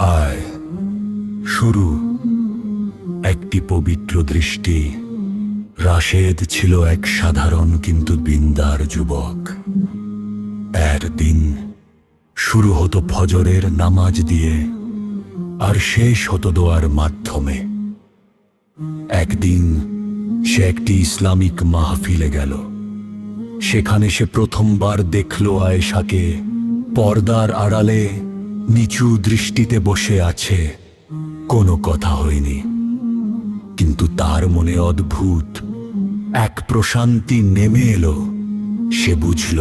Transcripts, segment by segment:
আয় শুরু। একটি পবিত্র দৃষ্টি। রাশেদ ছিল এক সাধারণ কিন্তু দিনদার যুবক। এর দিন শুরু হতো ফজরের নামাজ দিয়ে আর শেষ হতো দোয়ার মাধ্যমে। একদিন সে একটি ইসলামিক মাহফিলে গেল। সেখানে সে প্রথমবার দেখল আয়েশাকে পর্দার আড়ালে নিচু দৃষ্টিতে বসে আছে। কোনো কথা হয়নি, কিন্তু তার মনে অদ্ভুত এক প্রশান্তি নেমে এলো। সে বুঝল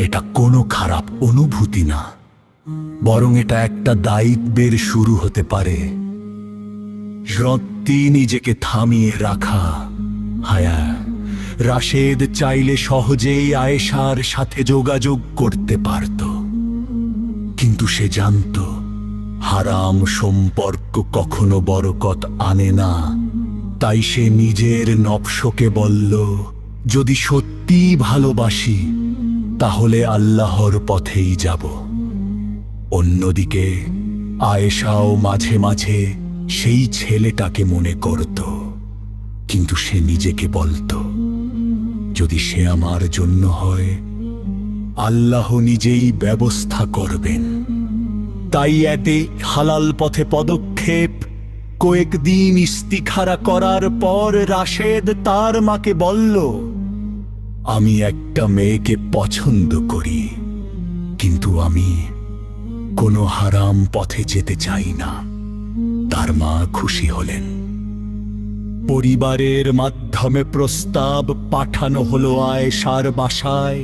এটা কোনো খারাপ অনুভূতি না, বরং এটা একটা দায়িত্বের শুরু হতে পারে। সত্যি নিজেকে থামিয়ে রাখা। হায়া রাশেদ চাইলে সহজেই আয়েশার সাথে যোগাযোগ করতে পারত, কিন্তু সে জানত হারাম সম্পর্ক কখনো বরকত আনে না। তাই সে নিজের নফসকে বলল, যদি সত্যি ভালোবাসি তাহলে আল্লাহর পথেই যাব। অন্যদিকে আয়েশাও মাঝে মাঝে সেই ছেলেটাকে মনে করত, কিন্তু সে নিজেকে বলতো, যদি সে আমার জন্য হয় আল্লাহ নিজেই ব্যবস্থা করবেন। তাই এতে হালাল পথে পদক্ষেপ। কয়েকদিন ইস্তিখারা করার পর রাশেদ তার মাকে বলল, আমি একটা মেয়েকে পছন্দ করি, কিন্তু আমি কোনো হারাম পথে যেতে চাই না। তার মা খুশি হলেন। পরিবারের মাধ্যমে প্রস্তাব পাঠানো হলো আয়েশার বাসায়।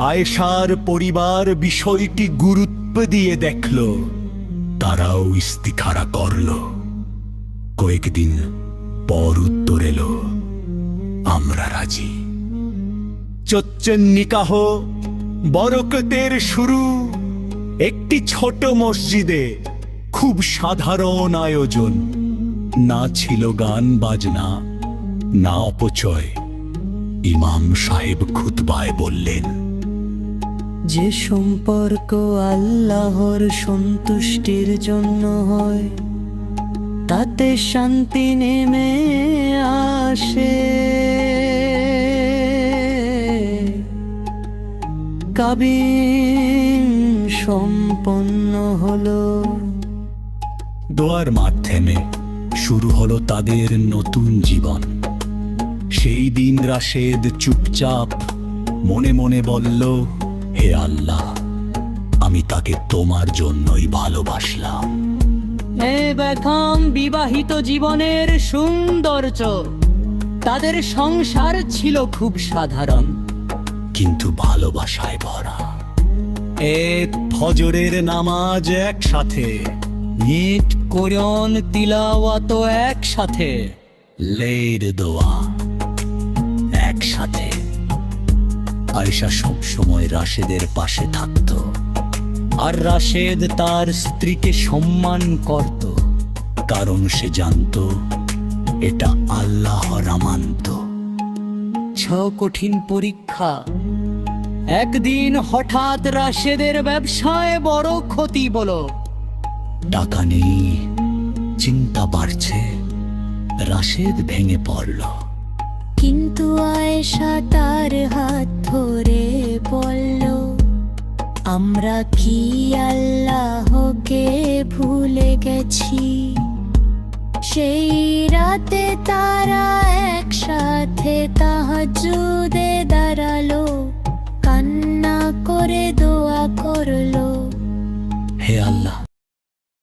আয়েশার পরিবার বিষয়টি গুরুত্ব দিয়ে দেখল। তারাও ইস্তিখারা করল। কয়েকদিন পর উত্তর এলো, আমরা রাজি। চচ্চন নিকাহ, বরকতের শুরু। একটি ছোট মসজিদে, খুব সাধারণ আয়োজন। না ছিল গান বাজনা, না অপচয়। ইমাম সাহেব খুতবায় বললেন, যে সম্পর্ক আল্লাহর সন্তুষ্টির জন্য হয় তাতে শান্তি নেমে আসে। কাবিন সম্পন্ন হলো। দোয়ার মাধ্যমে শুরু হলো তাদের নতুন জীবন। সেই দিন রাশেদ চুপচাপ মনে মনে বলল, হে আল্লাহ, আমি তাকে তোমার জন্যই ভালোবাসলাম। এ বেগম বিবাহিত জীবনের সৌন্দর্য। তাদের সংসার ছিল খুব সাধারণ, কিন্তু ভালোবাসায় ভরা। এক ফজরের নামাজ একসাথে, নিট কোরআন তিলাওয়াত একসাথে, লের দোয়া একসাথে। আয়েশা সবসময় রাশেদের পাশে থাকত, আর রাশেদ তার স্ত্রীকে সম্মান করত, কারণ সে জানত এটা আল্লাহর আমানত। কঠিন পরীক্ষা। একদিন হঠাৎ রাশেদের ব্যবসায় বড় ক্ষতি হলো। টাকা নেই, চিন্তা বাড়ছে। রাশেদ ভেঙে পড়ল। কিন্তু আয়েশা তার হাত ধরে বলল, আমরা কি আল্লাহকে ভুলে গেছি? সেই রাতে তারা একসাথে তাহাজ্জুদে দাঁড়ালো, কান্না